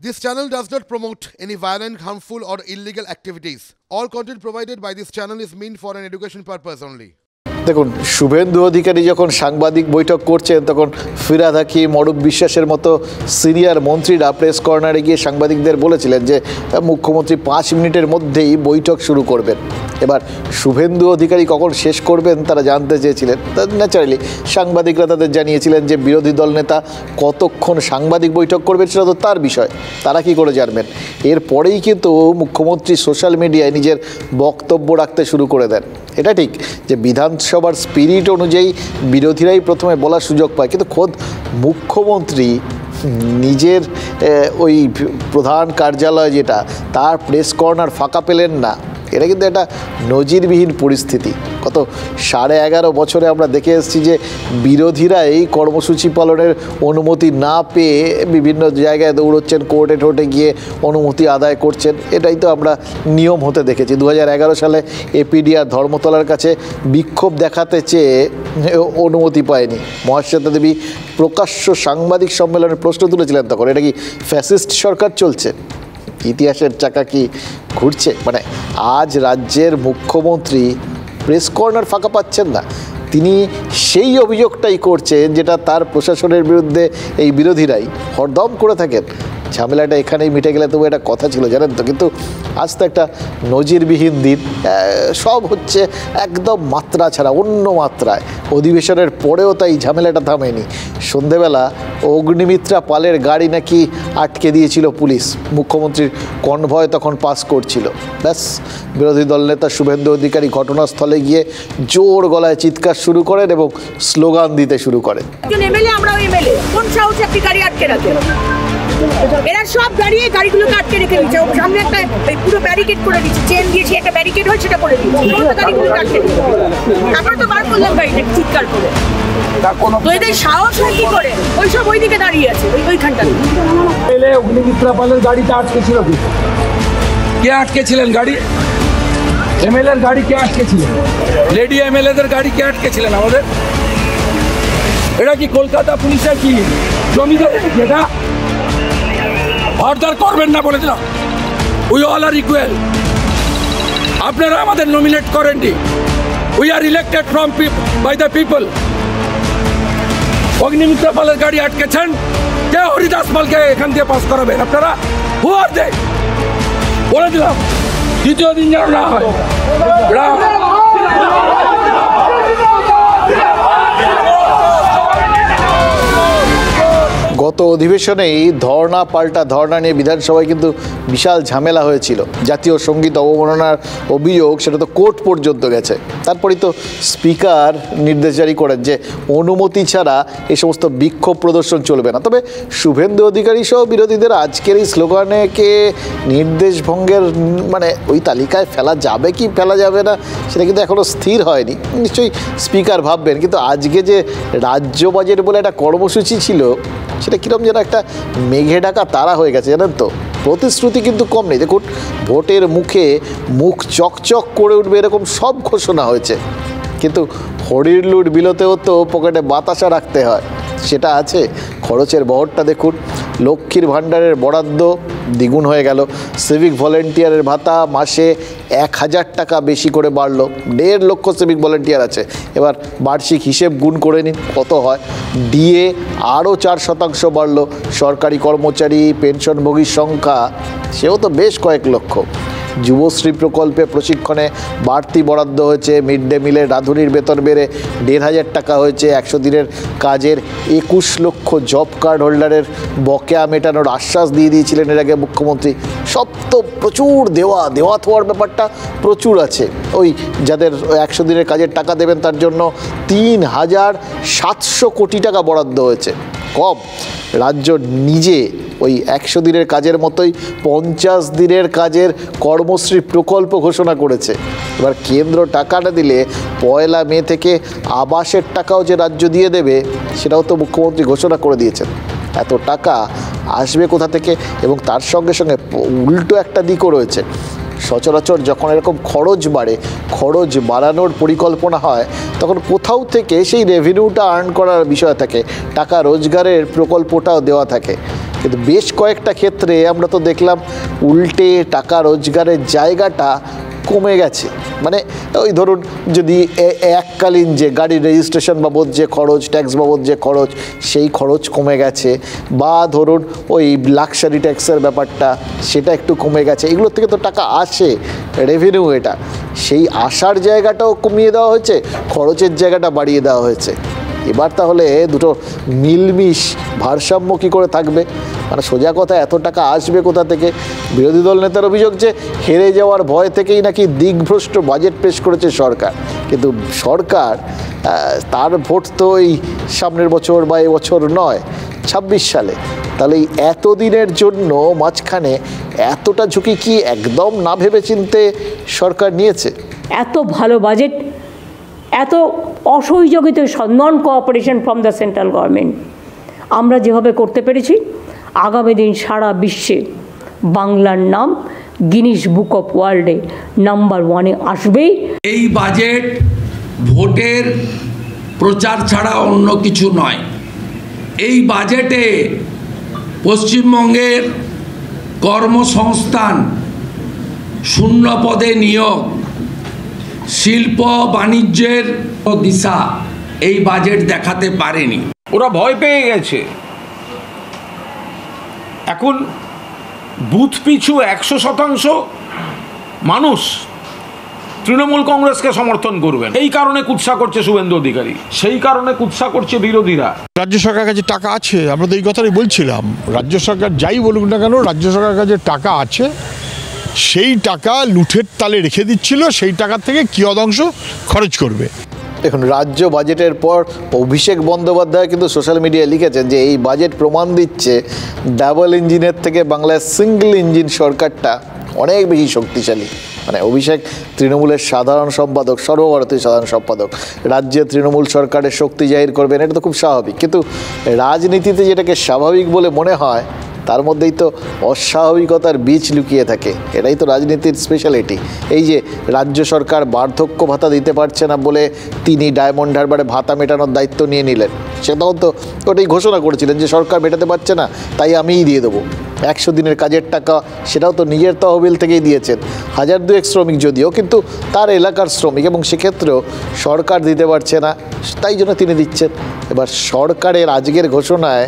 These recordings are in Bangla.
This channel does not promote any violent, harmful, or illegal activities. All content provided by this channel is meant for an education purpose only. দেখুন, শুভেন্দু অধিকারী যখন সাংবাদিক বৈঠক করছেন তখন ফিরহাদ হাকিম, অরূপ বিশ্বাসের মতো সিনিয়র মন্ত্রীরা প্রেস কর্নারে গিয়ে সাংবাদিকদের বলেছিলেন যে মুখ্যমন্ত্রী 5 মিনিটের মধ্যেই বৈঠক শুরু করবেন। এবার শুভেন্দু অধিকারী কখন শেষ করবেন তারা জানতে চেয়েছিলেন। ন্যাচারালি সাংবাদিকরা তাদের জানিয়েছিলেন যে বিরোধী দল নেতা কতক্ষণ সাংবাদিক বৈঠক করবেন সেটা তো তার বিষয়, তারা কি করে জানবেন। এরপরেই কিন্তু মুখ্যমন্ত্রী সোশ্যাল মিডিয়ায় নিজের বক্তব্য রাখতে শুরু করে দেন। এটা ঠিক যে বিধানসভার স্পিরিট অনুযায়ী বিরোধীরাই প্রথমে বলার সুযোগ পায়, কিন্তু খোদ মুখ্যমন্ত্রী নিজের ওই প্রধান কার্যালয় যেটা তার প্রেস কর্নার ফাঁকা পেলেন না। এটা কিন্তু একটা নজিরবিহীন পরিস্থিতি। গত 11.5 বছরে আমরা দেখে এসেছি যে বিরোধীরাই কর্মসূচি পালনের অনুমতি না পেয়ে বিভিন্ন জায়গায় দৌড়চ্ছেন, কোর্টে ঠোঁটে গিয়ে অনুমতি আদায় করছেন। এটাই তো আমরা নিয়ম হতে দেখেছি। 2011 সালে এপিডিআর ধর্মতলার কাছে বিক্ষোভ দেখাতে চেয়ে অনুমতি পায়নি। মহাশ্বেতা দেবী প্রকাশ্য সাংবাদিক সম্মেলনের প্রশ্ন তুলেছিলেন তখন, এটা কি ফ্যাসিস্ট সরকার চলছে? ইতিহাসের চাকা কি ঘুরছে? মানে আজ রাজ্যের মুখ্যমন্ত্রী প্রেস কর্নার ফাঁকা পাচ্ছেন না। তিনি সেই অভিযোগটাই করছেন যেটা তার প্রশাসনের বিরুদ্ধে এই বিরোধীরাই হরদম করে থাকেন। ঝামেলাটা এখানেই মিটে গেলে তবু একটা কথা ছিল, জানেন তো। কিন্তু আজ তো একটা নজিরবিহীন দিন, সব হচ্ছে একদম মাত্রা ছাড়া, অন্য মাত্রায়। অধিবেশনের পরেও তাই ঝামেলাটা থামেনি। সন্ধেবেলা অগ্নিমিত্রা পালের গাড়ি নাকি আটকে দিয়েছিল পুলিশ, মুখ্যমন্ত্রীর কনভয় তখন পাস করছিল। ব্যাস, বিরোধী দলনেতা শুভেন্দু অধিকারী ঘটনাস্থলে গিয়ে জোর গলায় চিৎকার শুরু করেন এবং স্লোগান দিতে শুরু করেন। এরা সব দাঁড়িয়ে গাড়িগুলোকে আটকে রেখে দিচ্ছে, সামনে একটা পুরো ব্যারিকেড করে দিচ্ছে, চেন দিয়েছি, একটা ব্যারিকেড হয় সেটা করে দিচ্ছে, গাড়িগুলোকে আটকে দিচ্ছে। আমরা তো বার করলাম গাড়িটা চিৎকার করে, তো এদের সাহস হয় কি করে? ওইসব ওইদিকে দাঁড়িয়ে আছে, ওইখানটাতে। অগ্নিমিত্রা পালের গাড়িটা আটকে ছিল, কে আটকেছিলেন গাড়ি? এমএলএর গাড়ি কে আটকেছিলেন? লেডি এমএলএদের গাড়ি কে আটকেছিলেন আমাদের? এটা কি কলকাতা পুলিশের কি জমিদার? এটা অর্ডার করবেন না বলে দিলাম। We all are equal. আপনারা আমাদের নমিনেট করেননি, we are elected from by the people. Agnimitra পালের গাড়ি আটকেছেন, কে হরিদাস পালকে এখান দিয়ে পাস করাবেন আপনারা? হু আর দে? বলে দিলাম, দ্বিতীয় দিন যেন না হয়। গত অধিবেশনেই ধর্ণা পাল্টা ধর্ণা নিয়ে বিধানসভায় কিন্তু বিশাল ঝামেলা হয়েছিল। জাতীয় সঙ্গীত অবমাননার অভিযোগ, সেটা তো কোর্ট পর্যন্ত গেছে। তারপরেই তো স্পিকার নির্দেশ জারি করেন যে অনুমতি ছাড়া এই সমস্ত বিক্ষোভ প্রদর্শন চলবে না। তবে শুভেন্দু অধিকারী সহ বিরোধীদের আজকের এই স্লোগানেকে নির্দেশ ভঙ্গের মানে ওই তালিকায় ফেলা যাবে কি ফেলা যাবে না সেটা কিন্তু এখনও স্থির হয়নি। নিশ্চয়ই স্পিকার ভাববেন। কিন্তু আজকে যে রাজ্য বাজেট বলে একটা কর্মসূচি ছিল, সেটা কীরকম যেন একটা মেঘে ঢাকা তারা হয়ে গেছে, জানেন তো। প্রতিশ্রুতি কিন্তু কম নেই। দেখুন, ভোটের মুখে মুখ চকচক করে উঠবে এরকম সব ঘোষণা হয়েছে, কিন্তু হরির লুট বিলোতেও তো পকেটে বাতাসা রাখতে হয়, সেটা আছে। খরচের বহরটা দেখুন, লক্ষ্মীর ভাণ্ডারের বরাদ্দ দ্বিগুণ হয়ে গেল, সিভিক ভলেন্টিয়ারের ভাতা মাসে 1000 টাকা বেশি করে বাড়লো। 1.5 লক্ষ সিভিক ভলেন্টিয়ার আছে। এবার বার্ষিক হিসেব গুণ করে নিন কত হয়। ডিএ আরও 4% বাড়লো। সরকারি কর্মচারী পেনশনভোগীর সংখ্যা সেও তো বেশ কয়েক লক্ষ। যুবশ্রী প্রকল্পে প্রশিক্ষণে বাড়তি বরাদ্দ হয়েছে। মিড ডে মিলের রাঁধুনির বেতন বেড়ে 1,500 টাকা হয়েছে। 100 দিনের কাজের 21 লক্ষ জব কার্ড হোল্ডারের বকেয়া মেটানোর আশ্বাস দিয়ে দিয়েছিলেন এর আগে মুখ্যমন্ত্রী। সব তো প্রচুর দেওয়া থার ব্যাপারটা প্রচুর আছে। ওই যাদের 100 দিনের কাজের টাকা দেবেন তার জন্য 3,700 কোটি টাকা বরাদ্দ হয়েছে। কম? রাজ্য নিজে ওই 100 দিনের কাজের মতোই 50 দিনের কাজের কর্মশ্রী প্রকল্প ঘোষণা করেছে। এবার কেন্দ্র টাকা না দিলে 1 মে থেকে আবাসের টাকাও যে রাজ্য দিয়ে দেবে সেটাও তো মুখ্যমন্ত্রী ঘোষণা করে দিয়েছেন। এত টাকা আসবে কোথা থেকে? এবং তার সঙ্গে সঙ্গে উল্টো একটা দিকও রয়েছে। সচরাচর যখন এরকম খরচ বাড়ে, খরচ বাড়ানোর পরিকল্পনা হয়, তখন কোথাও থেকে সেই রেভিনিউটা আর্ন করার বিষয় থাকে, টাকা রোজগারের প্রকল্পটাও দেওয়া থাকে। কিন্তু বেশ কয়েকটা ক্ষেত্রে আমরা তো দেখলাম উল্টে টাকা রোজগারের জায়গাটা কমে গেছে। মানে ওই ধরুন যদি এককালীন যে গাড়ির রেজিস্ট্রেশন বাবদ যে খরচ, ট্যাক্স বাবদ যে খরচ, সেই খরচ কমে গেছে, বা ধরুন ওই লাক্সারি ট্যাক্সের ব্যাপারটা সেটা একটু কমে গেছে। এগুলোর থেকে তো টাকা আসে, রেভিনিউ, এটা সেই আসার জায়গাটাও কমিয়ে দেওয়া হয়েছে, খরচের জায়গাটা বাড়িয়ে দেওয়া হয়েছে। এবার তাহলে দুটো মিলমিশ ভারসাম্য কী করে থাকবে? মানে সোজা কথা, এত টাকা আসবে কোথা থেকে? বিরোধী দল নেতার অভিযোগ যে হেরে যাওয়ার ভয় থেকেই নাকি দিগ্ভ্রষ্ট বাজেট পেশ করেছে সরকার। কিন্তু সরকার তার ভোট তো এই সামনের বছর বা এবছর নয়, 26 সালে। তাহলে এই এতদিনের জন্য মাঝখানে এতটা ঝুঁকি কি একদম না ভেবেচিন্তে সরকার নিয়েছে? এত ভালো বাজেট, এত অসহযোগিত non cooperation from the central government আমরা যেভাবে করতে পেরেছি, আগামী দিন সারা বিশ্বে বাংলার নাম গিনিস বুক অফ ওয়ার্ল্ডে নাম্বার 1-এ আসবেই। এই বাজেট ভোটের প্রচার ছাড়া অন্য কিছু নয়। এই বাজেটে পশ্চিমবঙ্গের কর্মসংস্থান, শূন্য পদে নিয়োগ, শিল্প বাণিজ্যের দিশা এই বাজেট দেখাতে পারেনি। ওরা ভয় পেয়ে গেছে। এখন বুথ পিছু 100% মানুষ তৃণমূল কংগ্রেসকে সমর্থন করবেন। এই কারণে কুৎসা করছে শুভেন্দু অধিকারী, সেই কারণে কুৎসা করছে বিরোধীরা। রাজ্য সরকারের কাছে টাকা আছে, আমরা তো এই কথাই বলছিলাম। রাজ্য সরকার যাই বলুক না কেন, রাজ্য সরকারের কাছে টাকা আছে। সেই টাকা লুঠের তালে রেখে দিচ্ছিল, সেই টাকার থেকে কিয়দাংশ খরচ করবে। এখন রাজ্য বাজেটের পর অভিষেক বন্দ্যোপাধ্যায় কিন্তু সোশ্যাল মিডিয়ায় লিখেছেন যে এই বাজেট প্রমাণ দিচ্ছে ডাবল ইঞ্জিনের থেকে বাংলায় সিঙ্গল ইঞ্জিন সরকারটা অনেক বেশি শক্তিশালী। মানে অভিষেক তৃণমূলের সাধারণ সম্পাদক, সর্বভারতীয় সাধারণ সম্পাদক, রাজ্যে তৃণমূল সরকারের শক্তি জাহির করবেন, এটা তো খুব স্বাভাবিক। কিন্তু রাজনীতিতে যেটাকে স্বাভাবিক বলে মনে হয় তার মধ্যেই তো অস্বাভাবিকতার বীজ লুকিয়ে থাকে। এটাই তো রাজনীতির স্পেশালিটি। এই যে রাজ্য সরকার বার্ধক্য ভাতা দিতে পারছে না বলে তিনি ডায়মন্ড হারবারে ভাতা মেটানোর দায়িত্ব নিয়ে নিলেন, সেটাও তো ওটাই ঘোষণা করেছিলেন যে সরকার মেটাতে পারছে না, তাই আমিই দিয়ে দেবো। 100 দিনের কাজের টাকা, সেটাও তো নিজের তহবিল থেকেই দিয়েছেন। 1002 শ্রমিক যদিও, কিন্তু তার এলাকার শ্রমিক, এবং সেক্ষেত্রেও সরকার দিতে পারছে না, তাই জন্য তিনি দিচ্ছেন। এবার সরকারের আজকের ঘোষণায়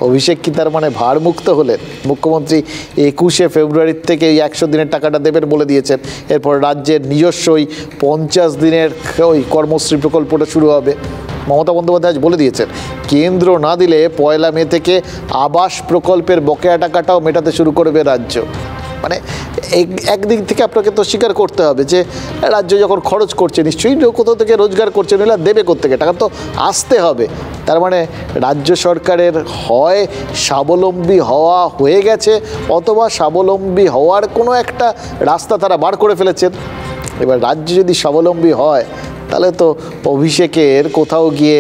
অভিষেক কি তার মানে ভারমুক্ত হলেন? মুখ্যমন্ত্রী 21শে ফেব্রুয়ারির থেকে এই 100 দিনের টাকাটা দেবেন বলে দিয়েছেন। এরপর রাজ্যের নিজস্ব ওই 50 দিনের ওই কর্মশ্রী প্রকল্পটা শুরু হবে। মমতা বন্দ্যোপাধ্যায় আজ বলে দিয়েছেন কেন্দ্র না দিলে 1 মে থেকে আবাস প্রকল্পের বকেয়া টাকাটাও মেটাতে শুরু করবে রাজ্য। মানে একদিক থেকে আপনাকে তো স্বীকার করতে হবে যে রাজ্য যখন খরচ করছে নিশ্চয়ই কোথাও থেকে রোজগার করছে, নইলে দেবে কোত্থেকে? টাকা তো আসতে হবে। তার মানে রাজ্য সরকারের হয় স্বাবলম্বী হওয়া হয়ে গেছে, অথবা স্বাবলম্বী হওয়ার কোনো একটা রাস্তা তারা বার করে ফেলেছেন। এবার রাজ্য যদি স্বাবলম্বী হয় তাহলে তো অভিষেকের কোথাও গিয়ে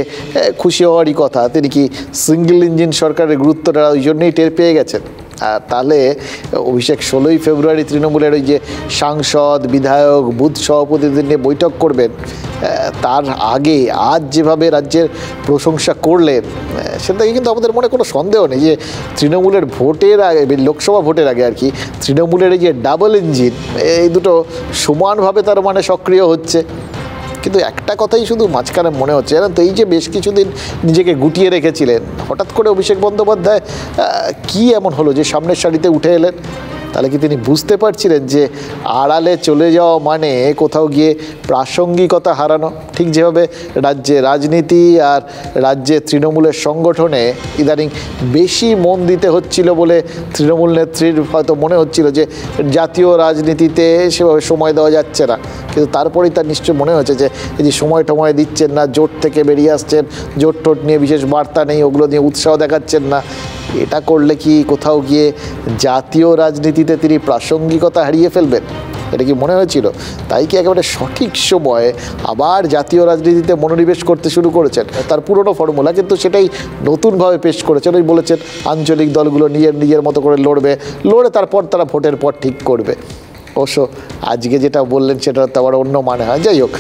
খুশি হওয়ারই কথা। তিনি কি সিঙ্গল ইঞ্জিন সরকারের গুরুত্বটা ওই জন্যই টের পেয়ে গেছেন। আর তাহলে অভিষেক 16ই ফেব্রুয়ারি তৃণমূলের ওই যে সাংসদ, বিধায়ক, বুথ সভাপতিদের নিয়ে বৈঠক করবেন, তার আগে আজ যেভাবে রাজ্যের প্রশংসা করলেন সেটাকে কিন্তু আমাদের মনে কোনো সন্দেহ নেই যে তৃণমূলের ভোটের আগে, লোকসভা ভোটের আগে আর কি, তৃণমূলের এই যে ডাবল ইঞ্জিন, এই দুটো সমানভাবে তার মানে সক্রিয় হচ্ছে। কিন্তু একটা কথাই শুধু মাঝখানে মনে হচ্ছে, জানেন তো, এই যে বেশ কিছুদিন নিজেকে গুটিয়ে রেখেছিলেন, হঠাৎ করে অভিষেক বন্দ্যোপাধ্যায় কি এমন হলো যে সামনের সারিতে উঠে এলেন? তাহলে কি তিনি বুঝতে পারছিলেন যে আড়ালে চলে যাওয়া মানে কোথাও গিয়ে প্রাসঙ্গিকতা হারানো? ঠিক যেভাবে রাজ্যে রাজনীতি আর রাজ্যে তৃণমূলের সংগঠনে ইদানিং বেশি মন দিতে হচ্ছিল বলে তৃণমূল নেত্রীর হয়তো মনে হচ্ছিল যে জাতীয় রাজনীতিতে সেভাবে সময় দেওয়া যাচ্ছে না, কিন্তু তারপরেই তার নিশ্চয় মনে হয়েছে যে এই যে সময় দিচ্ছেন না, জোট থেকে বেরিয়ে আসছেন, জোট টোট নিয়ে বিশেষ বার্তা নেই, ওগুলো নিয়ে উৎসাহ দেখাচ্ছেন না, এটা করলে কি কোথাও গিয়ে জাতীয় রাজনীতিতে তিনি প্রাসঙ্গিকতা হারিয়ে ফেলবেন? এটা কি মনে হয়েছিল? তাই কি একেবারে সঠিক সময়ে আবার জাতীয় রাজনীতিতে মনোনিবেশ করতে শুরু করেছেন? তার পুরনো ফর্মুলা, কিন্তু সেটাই নতুনভাবে পেশ করেছেন। ওই বলেছেন আঞ্চলিক দলগুলো নিজের মতো করে লড়ে তারপর তারা ভোটের পর ঠিক করবে। অবশ্য আজকে যেটা বললেন সেটা তো আবার অন্য মানে হয়। যাই হোক।